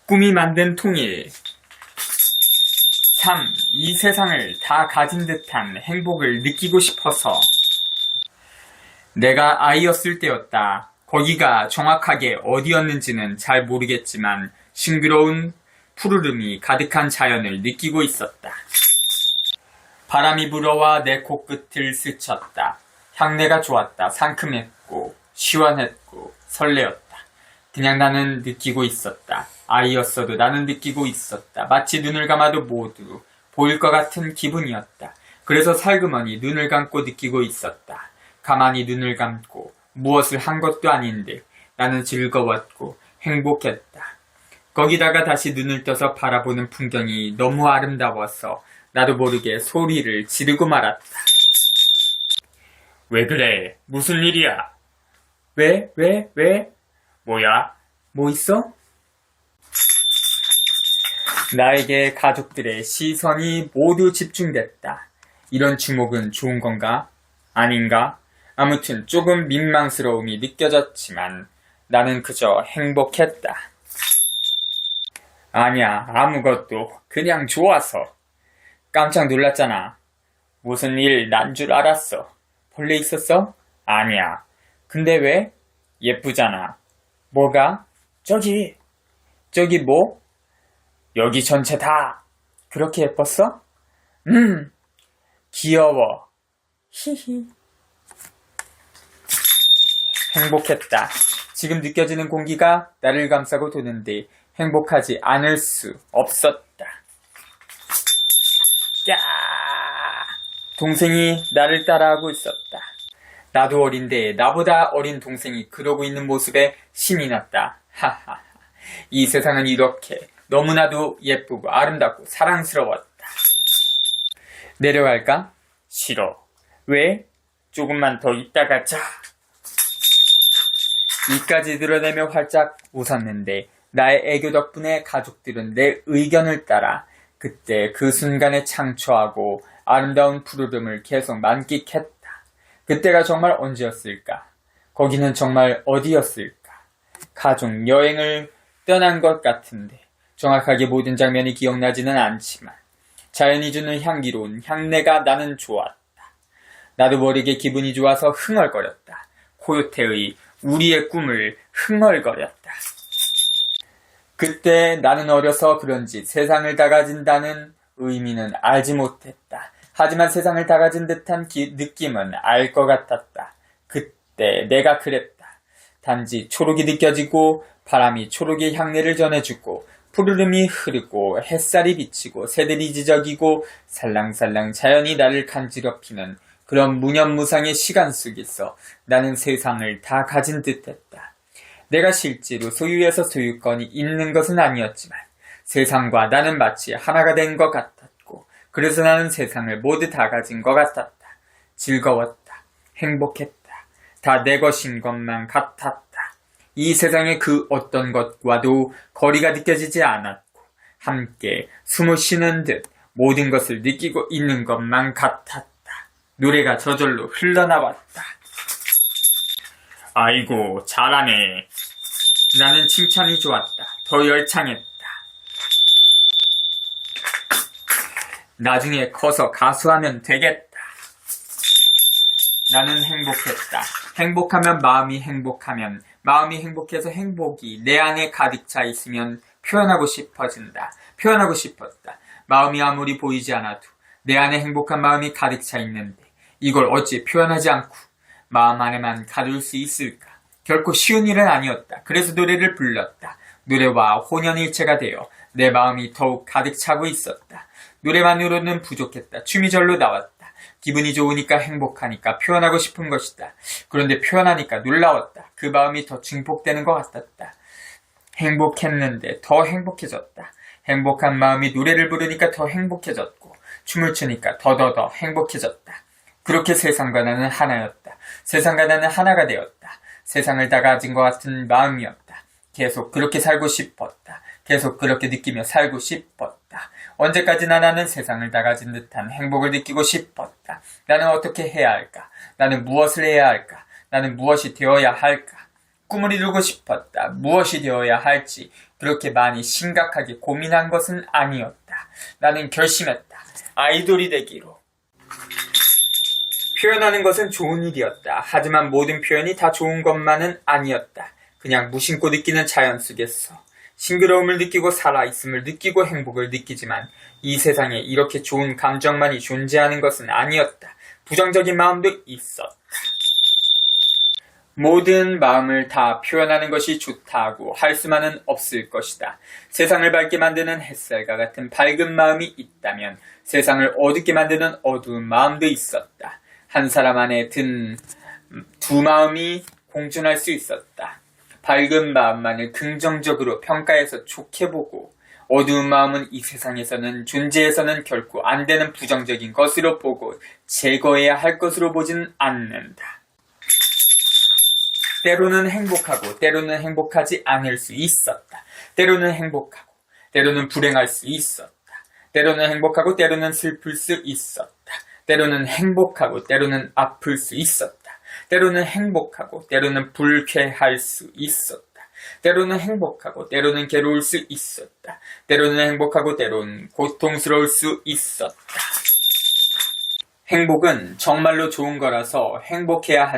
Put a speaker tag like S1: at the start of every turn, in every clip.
S1: 꿈이 만든 통일. 3. 이 세상을 다 가진 듯한 행복을 느끼고 싶어서. 내가 아이였을 때였다. 거기가 정확하게 어디였는지는 잘 모르겠지만 싱그러운 푸르름이 가득한 자연을 느끼고 있었다. 바람이 불어와 내 코끝을 스쳤다. 향내가 좋았다. 상큼했고 시원했고 설레었다. 그냥 나는 느끼고 있었다. 아이였어도 나는 느끼고 있었다. 마치 눈을 감아도 모두 보일 것 같은 기분이었다. 그래서 살그머니 눈을 감고 느끼고 있었다. 가만히 눈을 감고 무엇을 한 것도 아닌데 나는 즐거웠고 행복했다. 거기다가 다시 눈을 떠서 바라보는 풍경이 너무 아름다워서 나도 모르게 소리를 지르고 말았다. 왜 그래? 무슨 일이야? 왜? 뭐야? 뭐 있어? 나에게 가족들의 시선이 모두 집중됐다. 이런 주목은 좋은 건가? 아닌가? 아무튼 조금 민망스러움이 느껴졌지만 나는 그저 행복했다. 아니야, 아무것도. 그냥 좋아서. 깜짝 놀랐잖아. 무슨 일 난 줄 알았어. 벌레 있었어? 아니야. 근데 왜? 예쁘잖아. 뭐가? 저기 뭐? 여기 전체 다 그렇게 예뻤어? 귀여워. 히히. 행복했다. 지금 느껴지는 공기가 나를 감싸고 도는데 행복하지 않을 수 없었다. 야! 동생이 나를 따라하고 있었다. 나도 어린데 나보다 어린 동생이 그러고 있는 모습에 신이 났다. 하하. 이 세상은 이렇게 너무나도 예쁘고 아름답고 사랑스러웠다. 내려갈까? 싫어. 왜? 조금만 더 있다가 자. 이까지 드러내며 활짝 웃었는데 나의 애교 덕분에 가족들은 내 의견을 따라 그때 그 순간에 창초하고 아름다운 푸르름을 계속 만끽했다. 그때가 정말 언제였을까? 거기는 정말 어디였을까? 가족 여행을 떠난 것 같은데 정확하게 모든 장면이 기억나지는 않지만 자연이 주는 향기로운 향내가 나는 좋았다. 나도 모르게 기분이 좋아서 흥얼거렸다. 코요테의 우리의 꿈을 흥얼거렸다. 그때 나는 어려서 그런지 세상을 다 가진다는 의미는 알지 못했다. 하지만 세상을 다 가진 듯한 느낌은 알 것 같았다. 그때 내가 그랬다. 단지 초록이 느껴지고 바람이 초록의 향내를 전해주고 푸르름이 흐르고 햇살이 비치고 새들이 지저귀고 살랑살랑 자연이 나를 간지럽히는 그런 무념무상의 시간 속에서 나는 세상을 다 가진 듯했다. 내가 실제로 소유해서 소유권이 있는 것은 아니었지만 세상과 나는 마치 하나가 된 것 같았고 그래서 나는 세상을 모두 다 가진 것 같았다. 즐거웠다. 행복했다. 다 내 것인 것만 같았다. 이 세상의 그 어떤 것과도 거리가 느껴지지 않았고 함께 숨을 쉬는 듯 모든 것을 느끼고 있는 것만 같았다. 노래가 저절로 흘러나왔다. 아이고 잘하네. 나는 칭찬이 좋았다. 더 열창했다. 나중에 커서 가수하면 되겠다. 나는 행복했다. 행복하면 마음이 행복하면 마음이 행복해서 행복이 내 안에 가득 차 있으면 표현하고 싶어진다. 표현하고 싶었다. 마음이 아무리 보이지 않아도 내 안에 행복한 마음이 가득 차 있는데 이걸 어찌 표현하지 않고 마음 안에만 가둘 수 있을까? 결코 쉬운 일은 아니었다. 그래서 노래를 불렀다. 노래와 혼연일체가 되어 내 마음이 더욱 가득 차고 있었다. 노래만으로는 부족했다. 춤이 절로 나왔다. 기분이 좋으니까 행복하니까 표현하고 싶은 것이다. 그런데 표현하니까 놀라웠다. 그 마음이 더 증폭되는 것 같았다. 행복했는데 더 행복해졌다. 행복한 마음이 노래를 부르니까 더 행복해졌고 춤을 추니까 더더더 행복해졌다. 그렇게 세상과 나는 하나였다. 세상과 나는 하나가 되었다. 세상을 다 가진 것 같은 마음이었다. 계속 그렇게 살고 싶었다. 계속 그렇게 느끼며 살고 싶었다. 언제까지나 나는 세상을 다 가진 듯한 행복을 느끼고 싶었다. 나는 어떻게 해야 할까? 나는 무엇을 해야 할까? 나는 무엇이 되어야 할까? 꿈을 이루고 싶었다. 무엇이 되어야 할지 그렇게 많이 심각하게 고민한 것은 아니었다. 나는 결심했다. 아이돌이 되기로. 표현하는 것은 좋은 일이었다. 하지만 모든 표현이 다 좋은 것만은 아니었다. 그냥 무심코 느끼는 자연 속에서 싱그러움을 느끼고 살아있음을 느끼고 행복을 느끼지만 이 세상에 이렇게 좋은 감정만이 존재하는 것은 아니었다. 부정적인 마음도 있었다. 모든 마음을 다 표현하는 것이 좋다고 할 수만은 없을 것이다. 세상을 밝게 만드는 햇살과 같은 밝은 마음이 있다면 세상을 어둡게 만드는 어두운 마음도 있었다. 한 사람 안에 든 두 마음이 공존할 수 있었다. 밝은 마음만을 긍정적으로 평가해서 좋게 보고 어두운 마음은 이 세상에서는 존재해서는 결코 안 되는 부정적인 것으로 보고 제거해야 할 것으로 보진 않는다. 때로는 행복하고 때로는 행복하지 않을 수 있었다. 때로는 행복하고 때로는 불행할 수 있었다. 때로는 행복하고 때로는 슬플 수 있었다. 때로는 행복하고 때로는 아플 수 있었다. 때로는 행복하고 때로는 불쾌할 수 있었다. 때로는 행복하고 때로는 괴로울 수 있었다. 때로는 행복하고 때로는 고통스러울 수 있었다. 행복은 정말로 좋은 거라서 행복해야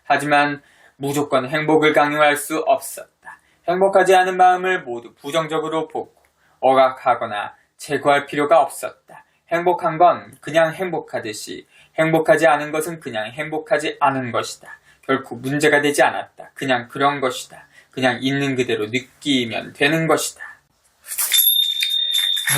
S1: 하지만 무조건 행복을 강요할 수 없었다. 행복하지 않은 마음을 모두 부정적으로 보고 억압하거나 제거할 필요가 없었다. 행복한 건 그냥 행복하듯이 행복하지 않은 것은 그냥 행복하지 않은 것이다. 결코 문제가 되지 않았다. 그냥 그런 것이다. 그냥 있는 그대로 느끼면 되는 것이다.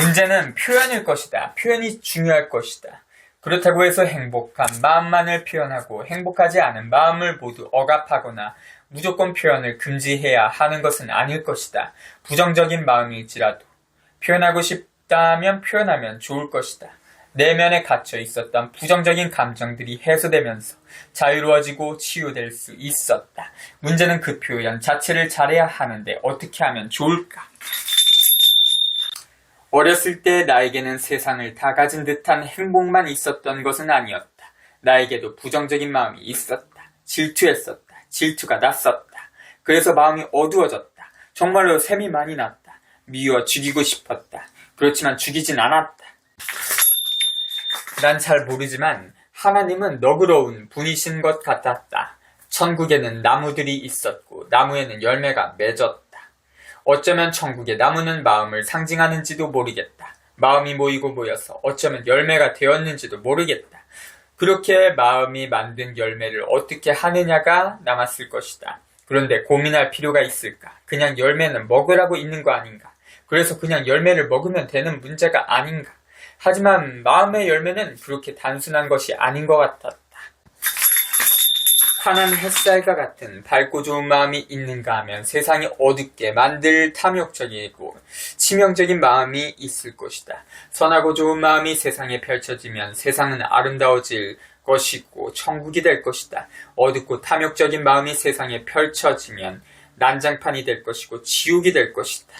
S1: 문제는 표현일 것이다. 표현이 중요할 것이다. 그렇다고 해서 행복한 마음만을 표현하고 행복하지 않은 마음을 모두 억압하거나 무조건 표현을 금지해야 하는 것은 아닐 것이다. 부정적인 마음일지라도 표현하고 싶다면 표현하면 좋을 것이다. 내면에 갇혀 있었던 부정적인 감정들이 해소되면서 자유로워지고 치유될 수 있었다. 문제는 그 표현 자체를 잘해야 하는데 어떻게 하면 좋을까? 어렸을 때 나에게는 세상을 다 가진 듯한 행복만 있었던 것은 아니었다. 나에게도 부정적인 마음이 있었다. 질투했었다. 질투가 났었다. 그래서 마음이 어두워졌다. 정말로 샘이 많이 났다. 미워 죽이고 싶었다. 그렇지만 죽이진 않았다. 난 잘 모르지만 하나님은 너그러운 분이신 것 같았다. 천국에는 나무들이 있었고 나무에는 열매가 맺었다. 어쩌면 천국의 나무는 마음을 상징하는지도 모르겠다. 마음이 모이고 모여서 어쩌면 열매가 되었는지도 모르겠다. 그렇게 마음이 만든 열매를 어떻게 하느냐가 남았을 것이다. 그런데 고민할 필요가 있을까? 그냥 열매는 먹으라고 있는 거 아닌가? 그래서 그냥 열매를 먹으면 되는 문제가 아닌가? 하지만 마음의 열매는 그렇게 단순한 것이 아닌 것 같았다. 환한 햇살과 같은 밝고 좋은 마음이 있는가 하면 세상이 어둡게 만들 탐욕적이고 치명적인 마음이 있을 것이다. 선하고 좋은 마음이 세상에 펼쳐지면 세상은 아름다워질 것이고 천국이 될 것이다. 어둡고 탐욕적인 마음이 세상에 펼쳐지면 난장판이 될 것이고 지옥이 될 것이다.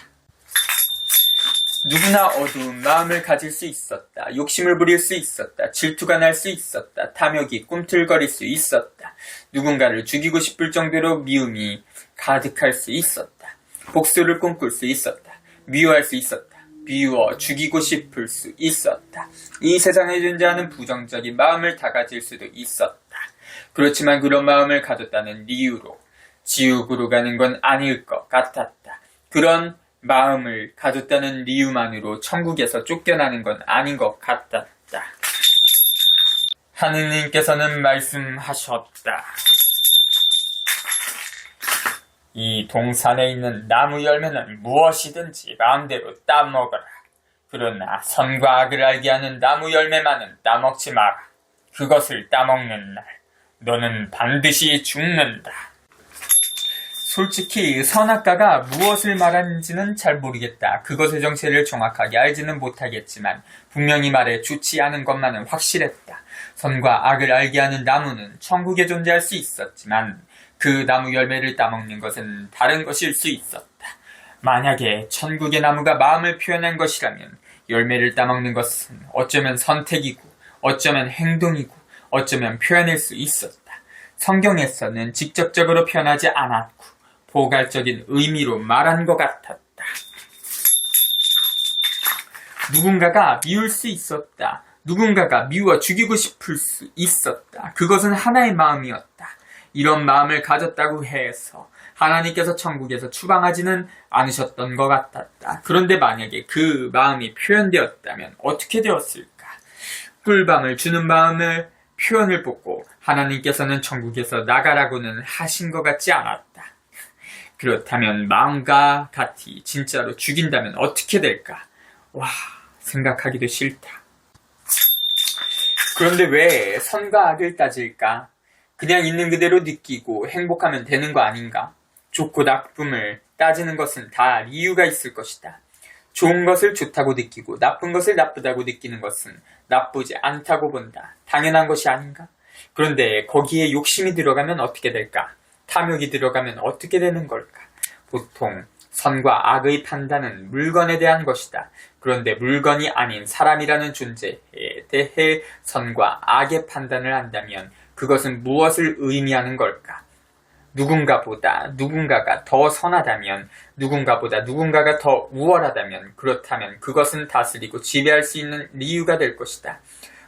S1: 누구나 어두운 마음을 가질 수 있었다. 욕심을 부릴 수 있었다. 질투가 날 수 있었다. 탐욕이 꿈틀거릴 수 있었다. 누군가를 죽이고 싶을 정도로 미움이 가득할 수 있었다. 복수를 꿈꿀 수 있었다. 미워할 수 있었다. 미워 죽이고 싶을 수 있었다. 이 세상에 존재하는 부정적인 마음을 다 가질 수도 있었다. 그렇지만 그런 마음을 가졌다는 이유로 지옥으로 가는 건 아닐 것 같았다. 그런 마음을 가졌다는 이유만으로 천국에서 쫓겨나는 건 아닌 것 같았다. 하느님께서는 말씀하셨다. 이 동산에 있는 나무 열매는 무엇이든지 마음대로 따먹어라. 그러나 선과 악을 알게 하는 나무 열매만은 따먹지 마라. 그것을 따먹는 날 너는 반드시 죽는다. 솔직히 선악과가 무엇을 말하는지는 잘 모르겠다. 그것의 정체를 정확하게 알지는 못하겠지만 분명히 말해 좋지 않은 것만은 확실했다. 선과 악을 알게 하는 나무는 천국에 존재할 수 있었지만 그 나무 열매를 따먹는 것은 다른 것일 수 있었다. 만약에 천국의 나무가 마음을 표현한 것이라면 열매를 따먹는 것은 어쩌면 선택이고 어쩌면 행동이고 어쩌면 표현일 수 있었다. 성경에서는 직접적으로 표현하지 않았고 포괄적인 의미로 말한 것 같았다. 누군가가 미울 수 있었다. 누군가가 미워 죽이고 싶을 수 있었다. 그것은 하나의 마음이었다. 이런 마음을 가졌다고 해서 하나님께서 천국에서 추방하지는 않으셨던 것 같았다. 그런데 만약에 그 마음이 표현되었다면 어떻게 되었을까? 꿀밤을 주는 마음을 표현을 보고 하나님께서는 천국에서 나가라고는 하신 것 같지 않았다. 그렇다면 마음과 같이 진짜로 죽인다면 어떻게 될까? 와, 생각하기도 싫다. 그런데 왜 선과 악을 따질까? 그냥 있는 그대로 느끼고 행복하면 되는 거 아닌가? 좋고 나쁨을 따지는 것은 다 이유가 있을 것이다. 좋은 것을 좋다고 느끼고 나쁜 것을 나쁘다고 느끼는 것은 나쁘지 않다고 본다. 당연한 것이 아닌가? 그런데 거기에 욕심이 들어가면 어떻게 될까? 탐욕이 들어가면 어떻게 되는 걸까? 보통 선과 악의 판단은 물건에 대한 것이다. 그런데 물건이 아닌 사람이라는 존재에 대해 선과 악의 판단을 한다면 그것은 무엇을 의미하는 걸까? 누군가보다 누군가가 더 선하다면, 누군가보다 누군가가 더 우월하다면, 그렇다면 그것은 다스리고 지배할 수 있는 이유가 될 것이다.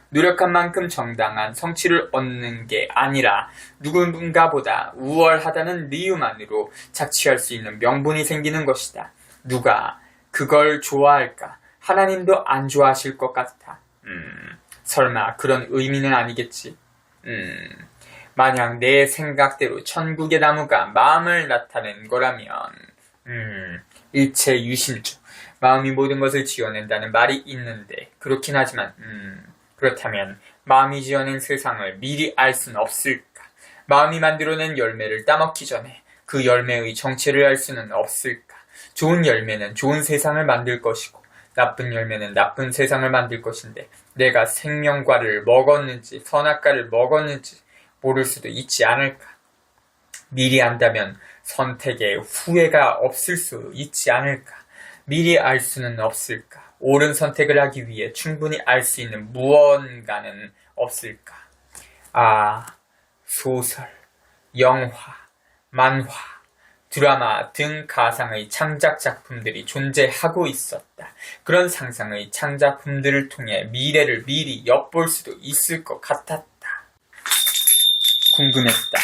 S1: 노력한 만큼 정당한 성취를 얻는 게 아니라 누군가보다 우월하다는 이유만으로 착취할 수 있는 명분이 생기는 것이다. 누가 그걸 좋아할까? 하나님도 안 좋아하실 것 같아. 설마 그런 의미는 아니겠지? 만약 내 생각대로 천국의 나무가 마음을 나타낸 거라면 일체 유심주, 마음이 모든 것을 지어낸다는 말이 있는데 그렇긴 하지만 그렇다면 마음이 지어낸 세상을 미리 알 수는 없을까? 마음이 만들어낸 열매를 따먹기 전에 그 열매의 정체를 알 수는 없을까? 좋은 열매는 좋은 세상을 만들 것이고 나쁜 열매는 나쁜 세상을 만들 것인데 내가 생명과를 먹었는지 선악과를 먹었는지 모를 수도 있지 않을까? 미리 안다면 선택에 후회가 없을 수 있지 않을까? 미리 알 수는 없을까? 옳은 선택을 하기 위해 충분히 알 수 있는 무언가는 없을까? 소설, 영화, 만화, 드라마 등 가상의 창작 작품들이 존재하고 있었다. 그런 상상의 창작품들을 통해 미래를 미리 엿볼 수도 있을 것 같았다. 궁금했다.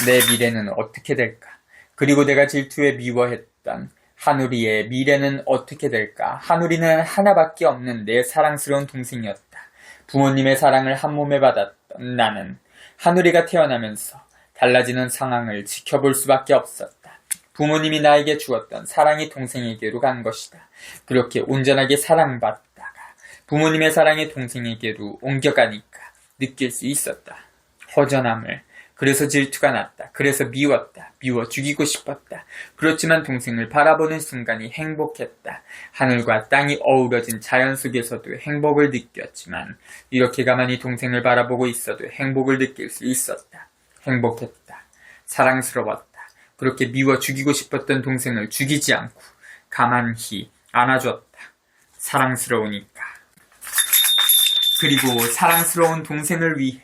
S1: 내 미래는 어떻게 될까? 그리고 내가 질투에 미워했던 하누리의 미래는 어떻게 될까? 하누리는 하나밖에 없는 내 사랑스러운 동생이었다. 부모님의 사랑을 한 몸에 받았던 나는 하누리가 태어나면서 달라지는 상황을 지켜볼 수밖에 없었다. 부모님이 나에게 주었던 사랑이 동생에게로 간 것이다. 그렇게 온전하게 사랑받다가 부모님의 사랑이 동생에게로 옮겨가니까 느낄 수 있었다. 허전함을. 그래서 질투가 났다. 그래서 미웠다. 미워 죽이고 싶었다. 그렇지만 동생을 바라보는 순간이 행복했다. 하늘과 땅이 어우러진 자연 속에서도 행복을 느꼈지만 이렇게 가만히 동생을 바라보고 있어도 행복을 느낄 수 있었다. 행복했다. 사랑스러웠다. 그렇게 미워 죽이고 싶었던 동생을 죽이지 않고 가만히 안아줬다. 사랑스러우니까. 그리고 사랑스러운 동생을 위해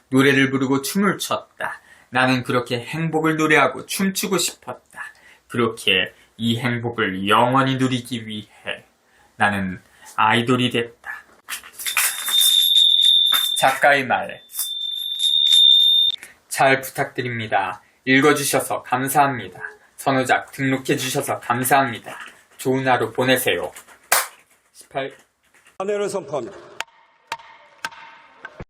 S1: 노래를 부르고 춤을 췄다. 나는 그렇게 행복을 노래하고 춤추고 싶었다. 그렇게 이 행복을 영원히 누리기 위해 나는 아이돌이 됐다. 작가의 말. 잘 부탁드립니다. 읽어주셔서 감사합니다. 선호작 등록해주셔서 감사합니다. 좋은 하루 보내세요. 18.
S2: 탄핵을 선포합니다.